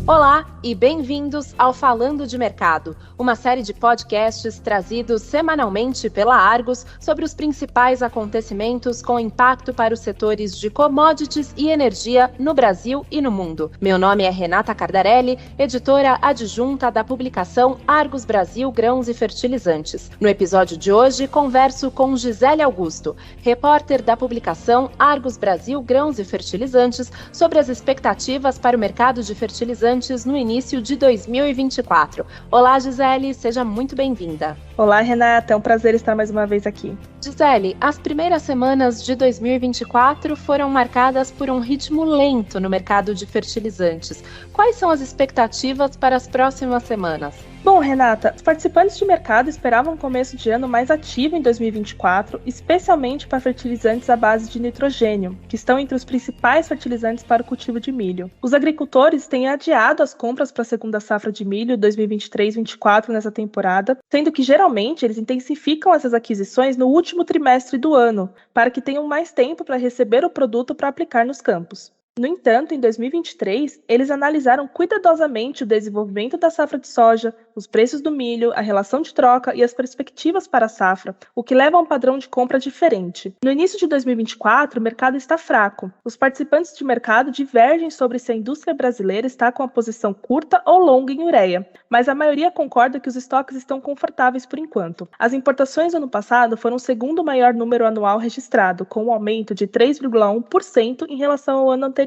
Olá e bem-vindos ao Falando de Mercado, uma série de podcasts trazidos semanalmente pela Argos sobre os principais acontecimentos com impacto para os setores de commodities e energia no Brasil e no mundo. Meu nome é Renata Cardarelli, editora adjunta da publicação Argos Brasil Grãos e Fertilizantes. No episódio de hoje, converso com Gisele Augusto, repórter da publicação Argos Brasil Grãos e Fertilizantes, sobre as expectativas para o mercado de fertilizantes no início de 2024. Olá, Gisele, seja muito bem-vinda. Olá, Renata, é um prazer estar mais uma vez aqui. Gisele, as primeiras semanas de 2024 foram marcadas por um ritmo lento no mercado de fertilizantes. Quais são as expectativas para as próximas semanas? Bom, Renata, os participantes de mercado esperavam um começo de ano mais ativo em 2024, especialmente para fertilizantes à base de nitrogênio, que estão entre os principais fertilizantes para o cultivo de milho. Os agricultores têm adiado as compras para a segunda safra de milho 2023-24 nessa temporada, sendo que geralmente eles intensificam essas aquisições no último trimestre do ano, para que tenham mais tempo para receber o produto para aplicar nos campos. No entanto, em 2023, eles analisaram cuidadosamente o desenvolvimento da safra de soja, os preços do milho, a relação de troca e as perspectivas para a safra, o que leva a um padrão de compra diferente. No início de 2024, o mercado está fraco. Os participantes de mercado divergem sobre se a indústria brasileira está com a posição curta ou longa em ureia, mas a maioria concorda que os estoques estão confortáveis por enquanto. As importações no ano passado foram o segundo maior número anual registrado, com um aumento de 3,1% em relação ao ano anterior,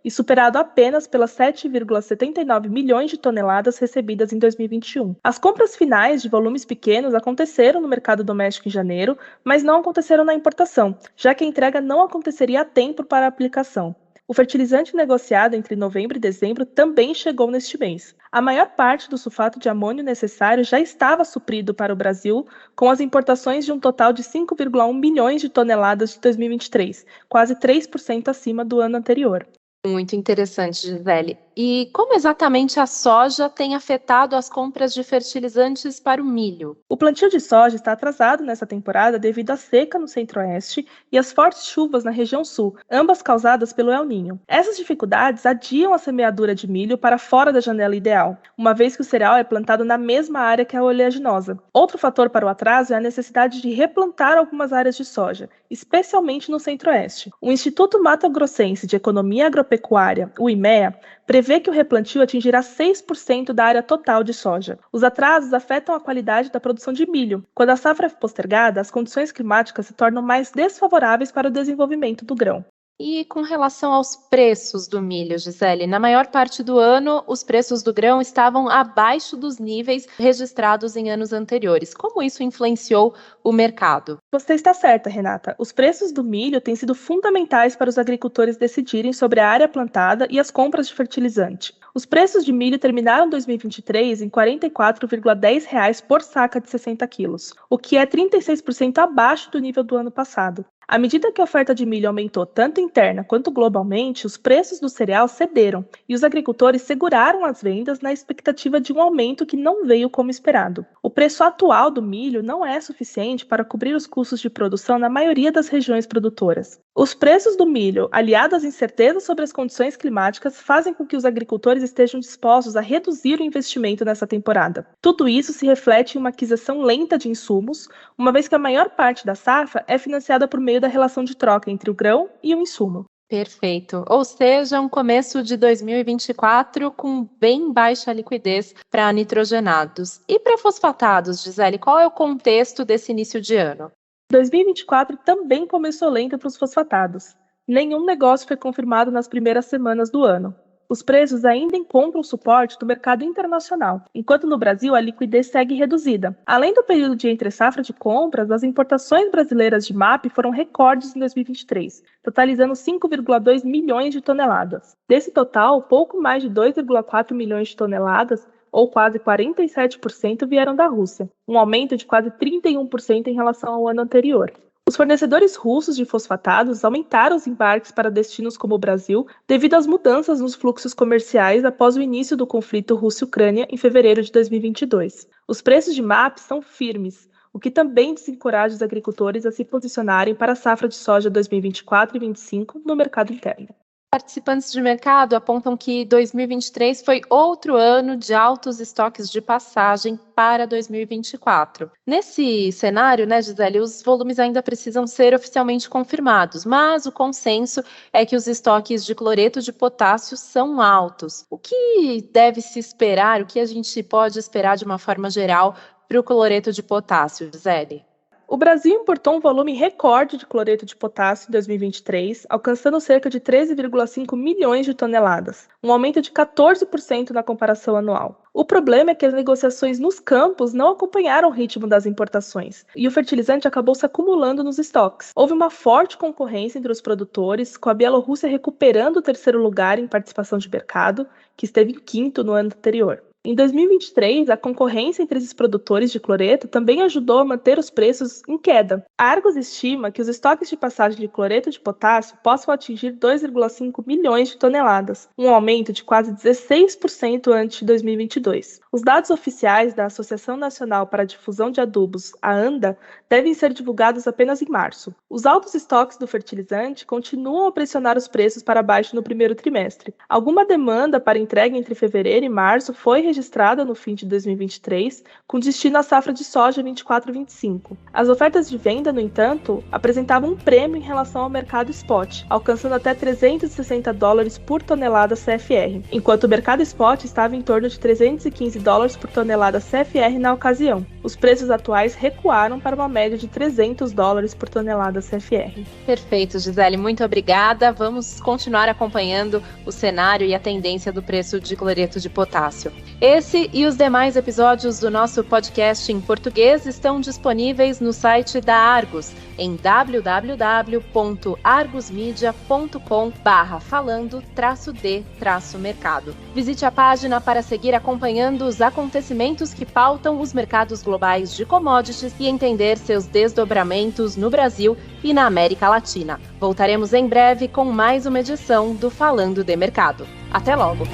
e superado apenas pelas 7,79 milhões de toneladas recebidas em 2021. As compras finais de volumes pequenos aconteceram no mercado doméstico em janeiro, mas não aconteceram na importação, já que a entrega não aconteceria a tempo para a aplicação. O fertilizante negociado entre novembro e dezembro também chegou neste mês. A maior parte do sulfato de amônio necessário já estava suprido para o Brasil, com as importações de um total de 5,1 milhões de toneladas de 2023, quase 3% acima do ano anterior. Muito interessante, Gisele. E como exatamente a soja tem afetado as compras de fertilizantes para o milho? O plantio de soja está atrasado nessa temporada devido à seca no centro-oeste e às fortes chuvas na região sul, ambas causadas pelo El Niño. Essas dificuldades adiam a semeadura de milho para fora da janela ideal, uma vez que o cereal é plantado na mesma área que a oleaginosa. Outro fator para o atraso é a necessidade de replantar algumas áreas de soja, especialmente no centro-oeste. O Instituto Mato Grossense de Economia Agropecuária, o IMEA, prevê que o replantio atingirá 6% da área total de soja. Os atrasos afetam a qualidade da produção de milho. Quando a safra é postergada, as condições climáticas se tornam mais desfavoráveis para o desenvolvimento do grão. E com relação aos preços do milho, Gisele, na maior parte do ano, os preços do grão estavam abaixo dos níveis registrados em anos anteriores. Como isso influenciou o mercado? Você está certa, Renata. Os preços do milho têm sido fundamentais para os agricultores decidirem sobre a área plantada e as compras de fertilizante. Os preços de milho terminaram 2023 em R$ 44,10 por saca de 60 quilos, o que é 36% abaixo do nível do ano passado. À medida que a oferta de milho aumentou tanto interna quanto globalmente, os preços do cereal cederam e os agricultores seguraram as vendas na expectativa de um aumento que não veio como esperado. O preço atual do milho não é suficiente para cobrir os custos de produção na maioria das regiões produtoras. Os preços do milho, aliados às incertezas sobre as condições climáticas, fazem com que os agricultores estejam dispostos a reduzir o investimento nessa temporada. Tudo isso se reflete em uma aquisição lenta de insumos, uma vez que a maior parte da safra é financiada por meio da relação de troca entre o grão e o insumo. Perfeito. Ou seja, um começo de 2024 com bem baixa liquidez para nitrogenados. E para fosfatados, Gisele, qual é o contexto desse início de ano? 2024 também começou lento para os fosfatados. Nenhum negócio foi confirmado nas primeiras semanas do ano. Os preços ainda encontram suporte do mercado internacional, enquanto no Brasil a liquidez segue reduzida. Além do período de entre-safra de compras, as importações brasileiras de MAP foram recordes em 2023, totalizando 5,2 milhões de toneladas. Desse total, pouco mais de 2,4 milhões de toneladas, ou quase 47%, vieram da Rússia, um aumento de quase 31% em relação ao ano anterior. Os fornecedores russos de fosfatados aumentaram os embarques para destinos como o Brasil devido às mudanças nos fluxos comerciais após o início do conflito Rússia-Ucrânia em fevereiro de 2022. Os preços de MAP são firmes, o que também desencoraja os agricultores a se posicionarem para a safra de soja 2024 e 2025 no mercado interno. participantes de mercado apontam que 2023 foi outro ano de altos estoques de passagem para 2024. Nesse cenário, né, Gisele, os volumes ainda precisam ser oficialmente confirmados, mas o consenso é que os estoques de cloreto de potássio são altos. O que deve se esperar, o que a gente pode esperar de uma forma geral para o cloreto de potássio, Gisele? O Brasil importou um volume recorde de cloreto de potássio em 2023, alcançando cerca de 13,5 milhões de toneladas, um aumento de 14% na comparação anual. O problema é que as negociações nos campos não acompanharam o ritmo das importações, e o fertilizante acabou se acumulando nos estoques. Houve uma forte concorrência entre os produtores, com a Bielorrússia recuperando o terceiro lugar em participação de mercado, que esteve em quinto no ano anterior. Em 2023, a concorrência entre esses produtores de cloreto também ajudou a manter os preços em queda. A Argos estima que os estoques de passagem de cloreto de potássio possam atingir 2,5 milhões de toneladas, um aumento de quase 16% antes de 2022. Os dados oficiais da Associação Nacional para a Difusão de Adubos, a ANDA, devem ser divulgados apenas em março. Os altos estoques do fertilizante continuam a pressionar os preços para baixo no primeiro trimestre. Alguma demanda para entrega entre fevereiro e março foi registrada no fim de 2023, com destino à safra de soja 24-25. As ofertas de venda, no entanto, apresentavam um prêmio em relação ao mercado spot, alcançando até $360 por tonelada CFR, enquanto o mercado spot estava em torno de $315 por tonelada CFR na ocasião. Os preços atuais recuaram para uma média de $300 por tonelada CFR. Perfeito, Gisele, muito obrigada. Vamos continuar acompanhando o cenário e a tendência do preço de cloreto de potássio. Esse e os demais episódios do nosso podcast em português estão disponíveis no site da Argos, em www.argusmedia.com/falando-d-mercado. Visite a página para seguir acompanhando os acontecimentos que pautam os mercados globais de commodities e entender seus desdobramentos no Brasil e na América Latina. Voltaremos em breve com mais uma edição do Falando de Mercado. Até logo!